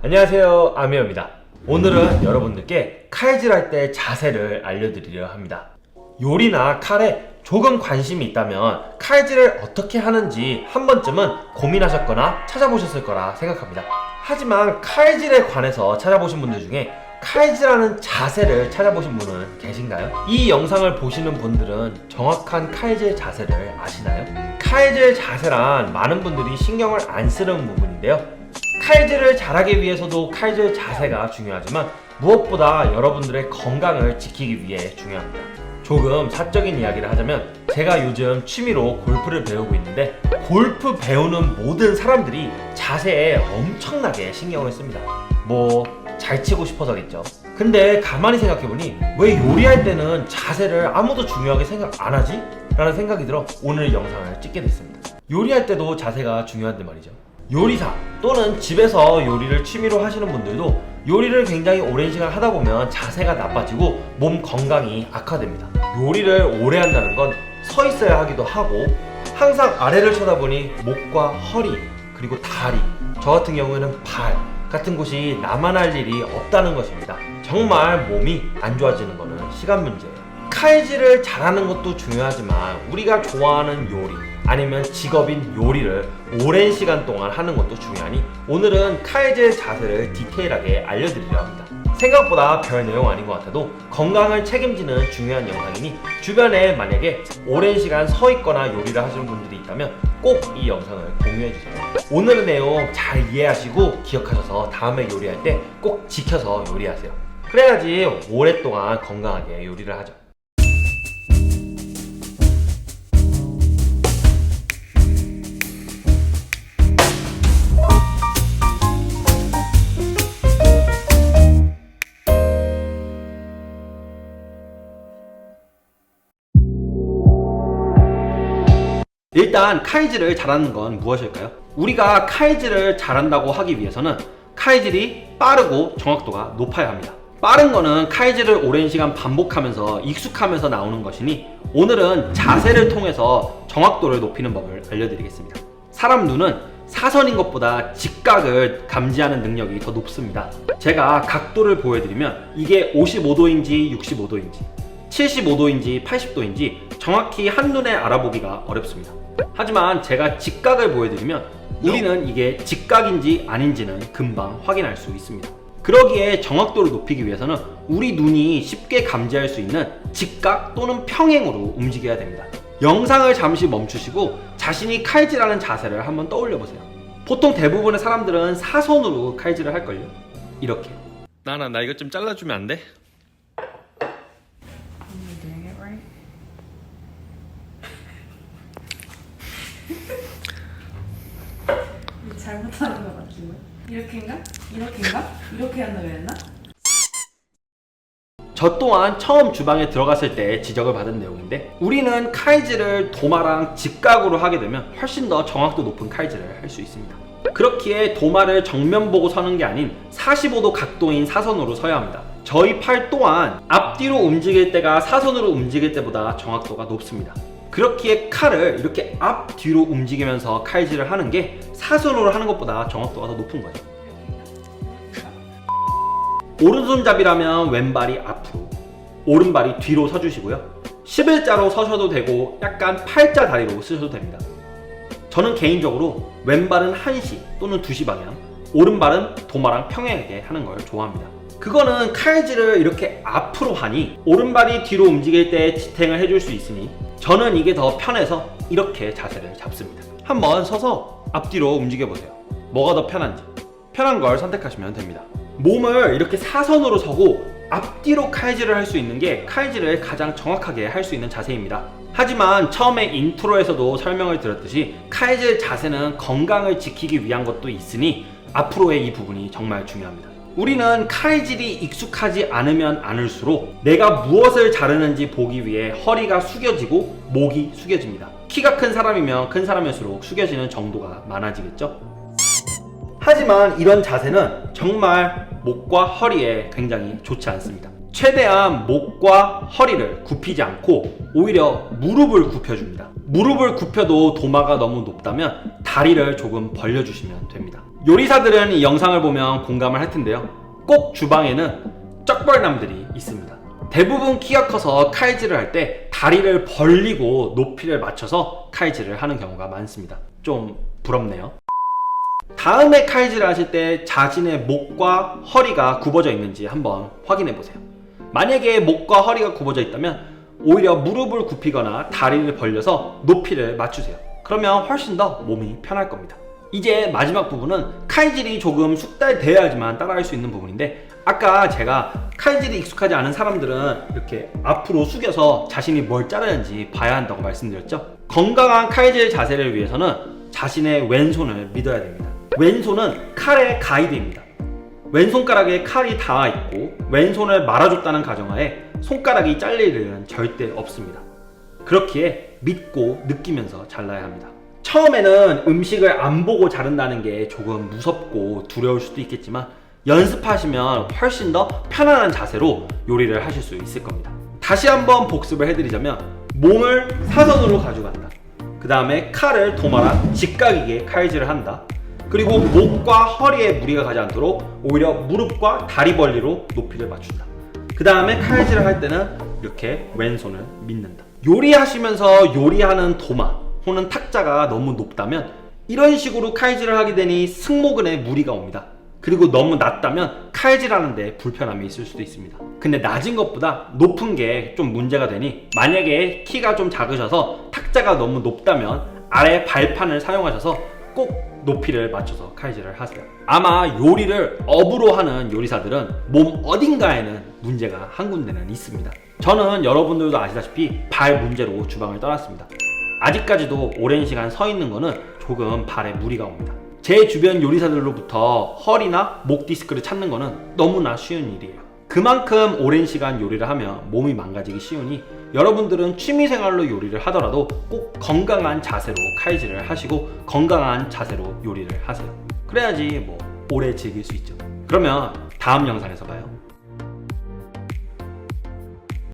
안녕하세요, 아미어입니다. 오늘은 여러분들께 칼질할 때 자세를 알려드리려 합니다. 요리나 칼에 조금 관심이 있다면 칼질을 어떻게 하는지 한 번쯤은 고민하셨거나 찾아보셨을 거라 생각합니다. 하지만 칼질에 관해서 찾아보신 분들 중에 칼질하는 자세를 찾아보신 분은 계신가요? 이 영상을 보시는 분들은 정확한 칼질 자세를 아시나요? 칼질 자세란 많은 분들이 신경을 안 쓰는 부분인데요. 칼질을 잘하기 위해서도 칼질 자세가 중요하지만 무엇보다 여러분들의 건강을 지키기 위해 중요합니다. 조금 사적인 이야기를 하자면 제가 요즘 취미로 골프를 배우고 있는데 골프 배우는 모든 사람들이 자세에 엄청나게 신경을 씁니다. 잘 치고 싶어서겠죠. 근데 가만히 생각해보니 왜 요리할 때는 자세를 아무도 중요하게 생각 안 하지? 라는 생각이 들어 오늘 영상을 찍게 됐습니다. 요리할 때도 자세가 중요한데 말이죠. 요리사 또는 집에서 요리를 취미로 하시는 분들도 요리를 굉장히 오랜 시간 하다 보면 자세가 나빠지고 몸 건강이 악화됩니다. 요리를 오래 한다는 건 서 있어야 하기도 하고 항상 아래를 쳐다보니 목과 허리 그리고 다리, 저 같은 경우에는 발 같은 곳이 나만 할 일이 없다는 것입니다. 정말 몸이 안 좋아지는 거는 시간 문제예요. 칼질을 잘하는 것도 중요하지만 우리가 좋아하는 요리 아니면 직업인 요리를 오랜 시간 동안 하는 것도 중요하니 오늘은 칼질 자세를 디테일하게 알려드리려 합니다. 생각보다 별 내용 아닌 것 같아도 건강을 책임지는 중요한 영상이니 주변에 만약에 오랜 시간 서 있거나 요리를 하시는 분들이 있다면 꼭 이 영상을 공유해주세요. 오늘의 내용 잘 이해하시고 기억하셔서 다음에 요리할 때 꼭 지켜서 요리하세요. 그래야지 오랫동안 건강하게 요리를 하죠. 일단 칼질을 잘하는 건 무엇일까요? 우리가 칼질을 잘한다고 하기 위해서는 칼질이 빠르고 정확도가 높아야 합니다. 빠른 거는 칼질을 오랜 시간 반복하면서 익숙하면서 나오는 것이니 오늘은 자세를 통해서 정확도를 높이는 법을 알려드리겠습니다. 사람 눈은 사선인 것보다 직각을 감지하는 능력이 더 높습니다. 제가 각도를 보여드리면 이게 55도인지 65도인지 75도인지 80도인지 정확히 한눈에 알아보기가 어렵습니다. 하지만 제가 직각을 보여드리면 우리는 이게 직각인지 아닌지는 금방 확인할 수 있습니다. 그러기에 정확도를 높이기 위해서는 우리 눈이 쉽게 감지할 수 있는 직각 또는 평행으로 움직여야 됩니다. 영상을 잠시 멈추시고 자신이 칼질하는 자세를 한번 떠올려 보세요. 보통 대부분의 사람들은 사선으로 칼질을 할걸요? 이렇게. 나 이거 좀 잘라주면 안 돼? 잘못하는 것 같지만 이렇게인가? 이렇게인가? 이렇게 한다고 했나? 저 또한 처음 주방에 들어갔을 때 지적을 받은 내용인데 우리는 칼질을 도마랑 직각으로 하게 되면 훨씬 더 정확도 높은 칼질을 할 수 있습니다. 그렇기에 도마를 정면 보고 서는 게 아닌 45도 각도인 사선으로 서야 합니다. 저희 팔 또한 앞뒤로 움직일 때가 사선으로 움직일 때보다 정확도가 높습니다. 그렇기에 칼을 이렇게 앞뒤로 움직이면서 칼질을 하는 게 사선으로 하는 것보다 정확도가 더 높은 거죠. 오른손잡이라면 왼발이 앞으로, 오른발이 뒤로 서주시고요. 11자로 서셔도 되고 약간 팔자 다리로 쓰셔도 됩니다. 저는 개인적으로 왼발은 1시 또는 2시 방향, 오른발은 도마랑 평행하게 하는 걸 좋아합니다. 그거는 칼질을 이렇게 앞으로 하니 오른발이 뒤로 움직일 때 지탱을 해줄 수 있으니 저는 이게 더 편해서 이렇게 자세를 잡습니다. 한번 서서 앞뒤로 움직여보세요. 뭐가 더 편한지 편한 걸 선택하시면 됩니다. 몸을 이렇게 사선으로 서고 앞뒤로 칼질을 할 수 있는 게 칼질을 가장 정확하게 할 수 있는 자세입니다. 하지만 처음에 인트로에서도 설명을 드렸듯이 칼질 자세는 건강을 지키기 위한 것도 있으니 앞으로의 이 부분이 정말 중요합니다. 우리는 칼질이 익숙하지 않으면 않을수록 내가 무엇을 자르는지 보기 위해 허리가 숙여지고 목이 숙여집니다. 키가 큰 사람이면 큰 사람일수록 숙여지는 정도가 많아지겠죠? 하지만 이런 자세는 정말 목과 허리에 굉장히 좋지 않습니다. 최대한 목과 허리를 굽히지 않고 오히려 무릎을 굽혀줍니다. 무릎을 굽혀도 도마가 너무 높다면 다리를 조금 벌려주시면 됩니다. 요리사들은 이 영상을 보면 공감을 할 텐데요. 꼭 주방에는 쩍벌남들이 있습니다. 대부분 키가 커서 칼질을 할 때 다리를 벌리고 높이를 맞춰서 칼질을 하는 경우가 많습니다. 좀 부럽네요. 다음에 칼질을 하실 때 자신의 목과 허리가 굽어져 있는지 한번 확인해 보세요. 만약에 목과 허리가 굽어져 있다면 오히려 무릎을 굽히거나 다리를 벌려서 높이를 맞추세요. 그러면 훨씬 더 몸이 편할 겁니다. 이제 마지막 부분은 칼질이 조금 숙달돼야지만 따라할 수 있는 부분인데, 아까 제가 칼질이 익숙하지 않은 사람들은 이렇게 앞으로 숙여서 자신이 뭘 자르는지 봐야 한다고 말씀드렸죠. 건강한 칼질 자세를 위해서는 자신의 왼손을 믿어야 됩니다. 왼손은 칼의 가이드입니다. 왼손가락에 칼이 닿아 있고 왼손을 말아줬다는 가정하에 손가락이 잘릴 일은 절대 없습니다. 그렇기에 믿고 느끼면서 잘라야 합니다. 처음에는 음식을 안 보고 자른다는 게 조금 무섭고 두려울 수도 있겠지만 연습하시면 훨씬 더 편안한 자세로 요리를 하실 수 있을 겁니다. 다시 한번 복습을 해드리자면, 몸을 사선으로 가져간다. 그 다음에 칼을 도마랑 직각이게 칼질을 한다. 그리고 목과 허리에 무리가 가지 않도록 오히려 무릎과 다리 벌리로 높이를 맞춘다. 그 다음에 칼질을 할 때는 이렇게 왼손을 믿는다. 요리하시면서 요리하는 도마 혹은 탁자가 너무 높다면 이런 식으로 칼질을 하게 되니 승모근에 무리가 옵니다. 그리고 너무 낮다면 칼질하는데 불편함이 있을 수도 있습니다. 근데 낮은 것보다 높은 게 좀 문제가 되니, 만약에 키가 좀 작으셔서 탁자가 너무 높다면 아래 발판을 사용하셔서 꼭 높이를 맞춰서 칼질을 하세요. 아마 요리를 업으로 하는 요리사들은 몸 어딘가에는 문제가 한 군데는 있습니다. 저는 여러분들도 아시다시피 발 문제로 주방을 떠났습니다. 아직까지도 오랜 시간 서 있는 거는 조금 발에 무리가 옵니다. 제 주변 요리사들로부터 허리나 목 디스크를 찾는 거는 너무나 쉬운 일이에요. 그만큼 오랜 시간 요리를 하면 몸이 망가지기 쉬우니 여러분들은 취미생활로 요리를 하더라도 꼭 건강한 자세로 칼질을 하시고 건강한 자세로 요리를 하세요. 그래야지 오래 즐길 수 있죠. 그러면 다음 영상에서 봐요.